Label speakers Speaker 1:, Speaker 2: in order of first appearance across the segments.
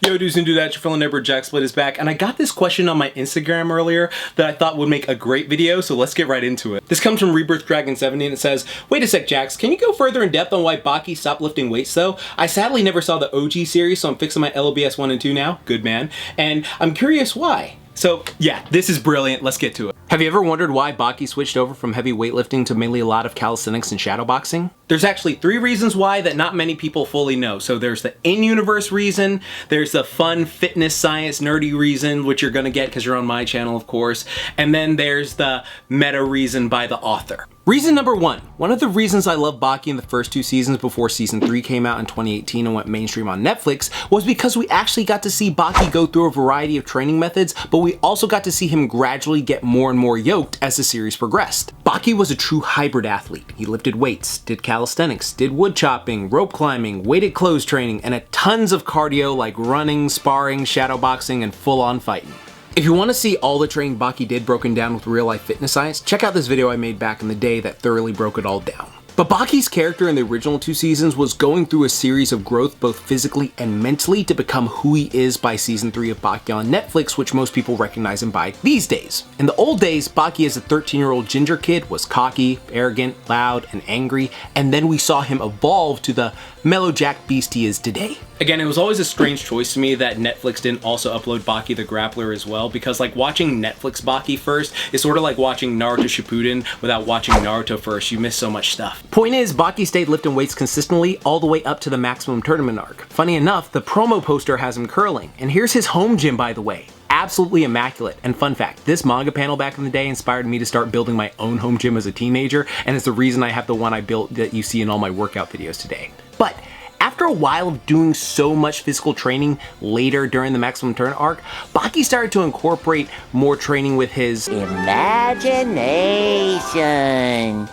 Speaker 1: Yo dudes and dudettes, your fellow neighbor JaxBlade is back, and I got this question on my Instagram earlier that I thought would make a great video, so let's get right into it. This comes from Rebirth Dragon 70 and it says, "Wait a sec Jax, can you go further in depth on why Baki stopped lifting weights though? I sadly never saw the OG series, so I'm fixing my LOBS 1 and 2 now, good man, and I'm curious why." So yeah, this is brilliant, let's get to it. Have you ever wondered why Baki switched over from heavy weightlifting to mainly a lot of calisthenics and shadowboxing? There's actually 3 reasons why that not many people fully know. So there's the in-universe reason, there's the fun fitness science nerdy reason, which you're gonna get because you're on my channel of course, and then there's the meta reason by the author. Reason number 1. One of the reasons I love Baki in the first 2 seasons before season 3 came out in 2018 and went mainstream on Netflix was because we actually got to see Baki go through a variety of training methods, but we also got to see him gradually get more and more yoked as the series progressed. Baki was a true hybrid athlete. He lifted weights, did calisthenics, did wood chopping, rope climbing, weighted clothes training, and tons of cardio like running, sparring, shadowboxing, and full-on fighting. If you want to see all the training Baki did broken down with real life fitness science, check out this video I made back in the day that thoroughly broke it all down. But Baki's character in the original 2 seasons was going through a series of growth both physically and mentally to become who he is by season 3 of Baki on Netflix, which most people recognize him by these days. In the old days, Baki as a 13-year-old ginger kid was cocky, arrogant, loud, and angry, and then we saw him evolve to the mellow jack beast he is today. Again, it was always a strange choice to me that Netflix didn't also upload Baki the Grappler as well, because like watching Netflix Baki first is sort of like watching Naruto Shippuden without watching Naruto first. You miss so much stuff. Point is, Baki stayed lifting weights consistently all the way up to the maximum tournament arc. Funny enough, the promo poster has him curling, and here's his home gym by the way. Absolutely immaculate. And fun fact, this manga panel back in the day inspired me to start building my own home gym as a teenager, and it's the reason I have the one I built that you see in all my workout videos today. But after a while of doing so much physical training later during the maximum turn arc, Baki started to incorporate more training with his imagination.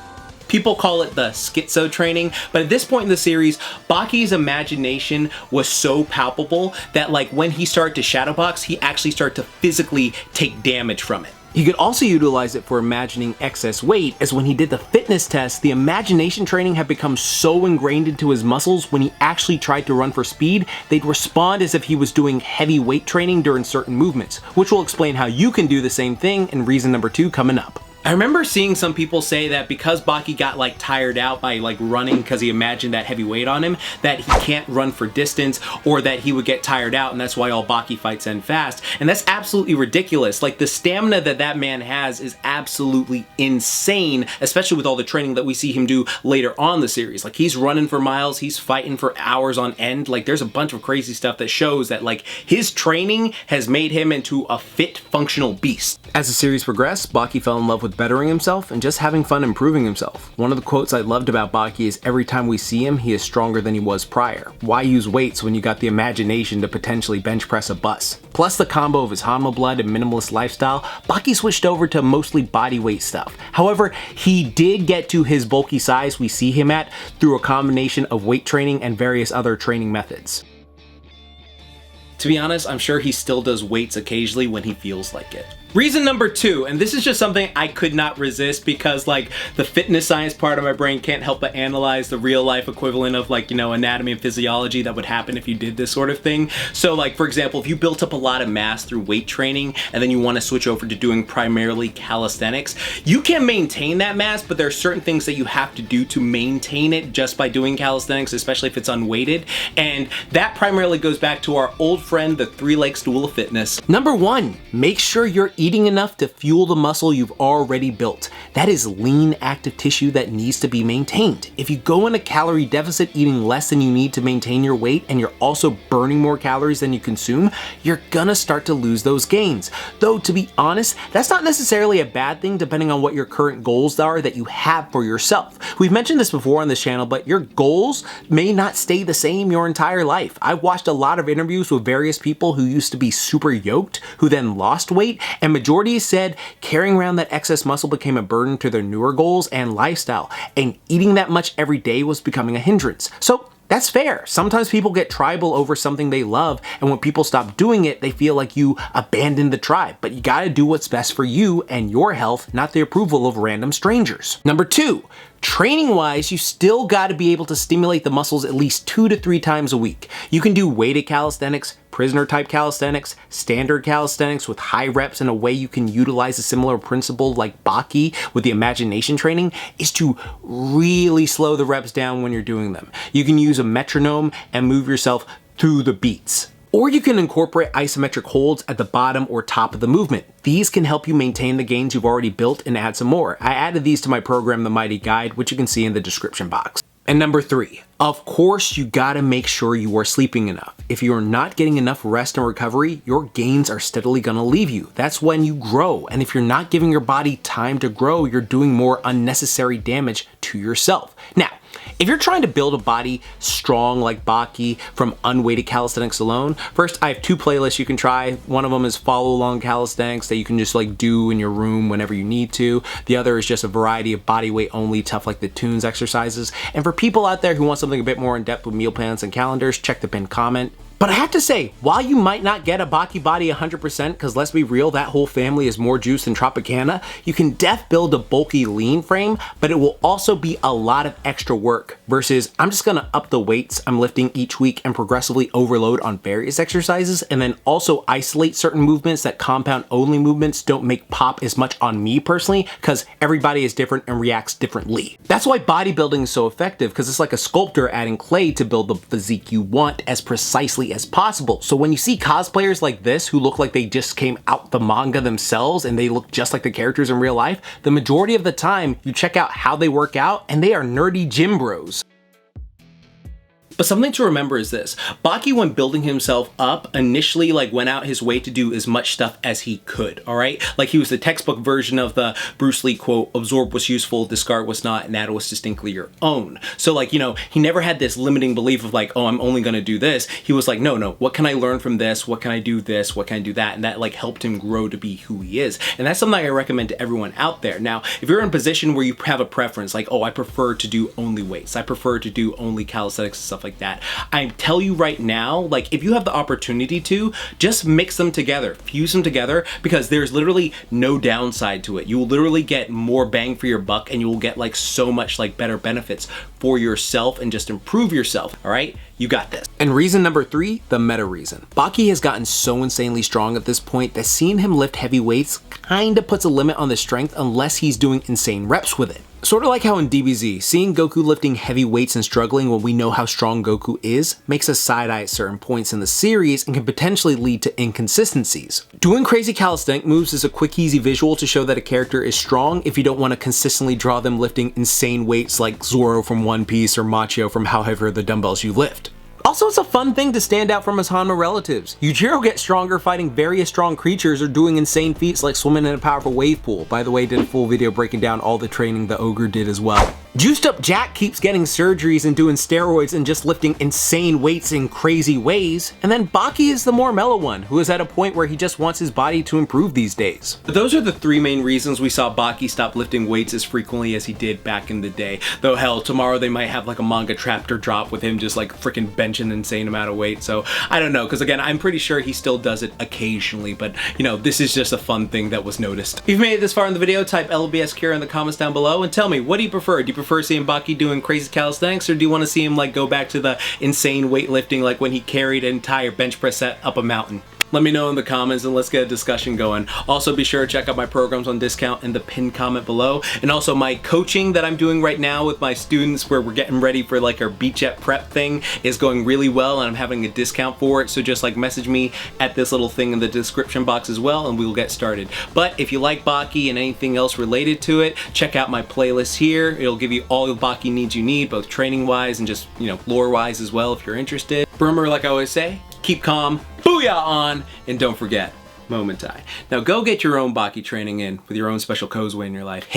Speaker 1: People call it the schizo training, but at this point in the series, Baki's imagination was so palpable that like when he started to shadowbox, he actually started to physically take damage from it. He could also utilize it for imagining excess weight, as when he did the fitness test, the imagination training had become so ingrained into his muscles when he actually tried to run for speed, they'd respond as if he was doing heavy weight training during certain movements, which will explain how you can do the same thing in reason number 2 coming up. I remember seeing some people say that because Baki got like tired out by like running because he imagined that heavy weight on him, that he can't run for distance, or that he would get tired out and that's why all Baki fights end fast. And that's absolutely ridiculous. Like the stamina that that man has is absolutely insane, especially with all the training that we see him do later on the series. Like he's running for miles, he's fighting for hours on end. Like there's a bunch of crazy stuff that shows that like his training has made him into a fit, functional beast. As the series progressed, Baki fell in love with bettering himself and just having fun improving himself. One of the quotes I loved about Baki is, "Every time we see him, he is stronger than he was prior. Why use weights when you got the imagination to potentially bench press a bus?" Plus the combo of his Hanma blood and minimalist lifestyle, Baki switched over to mostly body weight stuff. However, he did get to his bulky size we see him at through a combination of weight training and various other training methods. To be honest, I'm sure he still does weights occasionally when he feels like it. Reason number 2, and this is just something I could not resist because like the fitness science part of my brain can't help but analyze the real life equivalent of like, you know, anatomy and physiology that would happen if you did this sort of thing. So like, for example, if you built up a lot of mass through weight training and then you want to switch over to doing primarily calisthenics, you can maintain that mass, but there are certain things that you have to do to maintain it just by doing calisthenics, especially if it's unweighted. And that primarily goes back to our old friend, the 3-leg stool of fitness. Number 1, make sure you're eating enough to fuel the muscle you've already built. That is lean, active tissue that needs to be maintained. If you go in a calorie deficit eating less than you need to maintain your weight and you're also burning more calories than you consume, you're gonna start to lose those gains. Though to be honest, that's not necessarily a bad thing depending on what your current goals are that you have for yourself. We've mentioned this before on this channel, but your goals may not stay the same your entire life. I've watched a lot of interviews with various people who used to be super yoked, who then lost weight, and majority said carrying around that excess muscle became a burden to their newer goals and lifestyle, and eating that much every day was becoming a hindrance. So that's fair. Sometimes people get tribal over something they love, and when people stop doing it, they feel like you abandoned the tribe. But you gotta do what's best for you and your health, not the approval of random strangers. Number 2, Training wise, you still got to be able to stimulate the muscles at least 2 to 3 times a week. You can do weighted calisthenics, prisoner type calisthenics, standard calisthenics with high reps, and a way you can utilize a similar principle like Baki with the imagination training is to really slow the reps down when you're doing them. You can use a metronome and move yourself through the beats. Or you can incorporate isometric holds at the bottom or top of the movement. These can help you maintain the gains you've already built and add some more. I added these to my program, The Mighty Guide, which you can see in the description box. And number 3, of course, you gotta make sure you are sleeping enough. If you are not getting enough rest and recovery, your gains are steadily gonna leave you. That's when you grow. And if you're not giving your body time to grow, you're doing more unnecessary damage to yourself. Now, if you're trying to build a body strong like Baki from unweighted calisthenics alone, first I have 2 playlists you can try. One of them is follow along calisthenics that you can just like do in your room whenever you need to. The other is just a variety of body weight only tough like the tunes exercises. And for people out there who want something a bit more in depth with meal plans and calendars, check the pinned comment. But I have to say, while you might not get a Baki body 100%, because let's be real, that whole family is more juice than Tropicana, you can build a bulky lean frame, but it will also be a lot of extra work versus I'm just gonna up the weights I'm lifting each week and progressively overload on various exercises, and then also isolate certain movements that compound only movements don't make pop as much on me personally, because everybody is different and reacts differently. That's why bodybuilding is so effective, because it's like a sculptor adding clay to build the physique you want as precisely as possible. So when you see cosplayers like this who look like they just came out the manga themselves and they look just like the characters in real life, the majority of the time you check out how they work out and they are nerdy gym bros. But something to remember is this: Baki, when building himself up, initially went out his way to do as much stuff as he could, all right? Like he was the textbook version of the Bruce Lee quote, absorb was useful, discard was not, and that was distinctly your own. So he never had this limiting belief of oh, I'm only gonna do this. He was like, no, what can I learn from this? What can I do this? What can I do that? And that helped him grow to be who he is. And that's something I recommend to everyone out there. Now, if you're in a position where you have a preference, oh, I prefer to do only weights, I prefer to do only calisthenics and stuff like that, I tell you right now, if you have the opportunity to, just mix them together, fuse them together, because there's literally no downside to it. You will literally get more bang for your buck, and you will get so much better benefits for yourself and just improve yourself. All right, you got this. And reason number 3, the meta reason. Baki has gotten so insanely strong at this point that seeing him lift heavy weights kinda puts a limit on the strength unless he's doing insane reps with it. Sort of like how in DBZ, seeing Goku lifting heavy weights and struggling when we know how strong Goku is makes us side-eye at certain points in the series and can potentially lead to inconsistencies. Doing crazy calisthenic moves is a quick, easy visual to show that a character is strong if you don't want to consistently draw them lifting insane weights like Zoro from One Piece or Machio from however the dumbbells you lift. Also, it's a fun thing to stand out from his Hanma relatives. Yujiro gets stronger fighting various strong creatures or doing insane feats like swimming in a powerful wave pool. By the way, did a full video breaking down all the training the ogre did as well. Juiced up Jack keeps getting surgeries and doing steroids and just lifting insane weights in crazy ways. And then Baki is the more mellow one, who is at a point where he just wants his body to improve these days. But those are the 3 main reasons we saw Baki stop lifting weights as frequently as he did back in the day. Though hell, tomorrow they might have a manga chapter drop with him just freaking benching an insane amount of weight. So I don't know, because again, I'm pretty sure he still does it occasionally, but this is just a fun thing that was noticed. If you've made it this far in the video, type LBS Kira in the comments down below and tell me, what do you prefer? Do you prefer seeing Baki doing crazy calisthenics, or do you want to see him go back to the insane weightlifting when he carried an entire bench press set up a mountain? Let me know in the comments and let's get a discussion going. Also, be sure to check out my programs on discount in the pinned comment below, and also my coaching that I'm doing right now with my students where we're getting ready for our beach jet prep thing is going really well, and I'm having a discount for it. So just message me at this little thing in the description box as well, and we will get started. But if you like Baki and anything else related to it, check out my playlist here. It'll give you all the Baki needs you need, both training wise and just lore wise as well if you're interested. Remember, like I always say, keep calm, booyah on, and don't forget, Momentai. Now go get your own Baki training in with your own special Kozue in your life.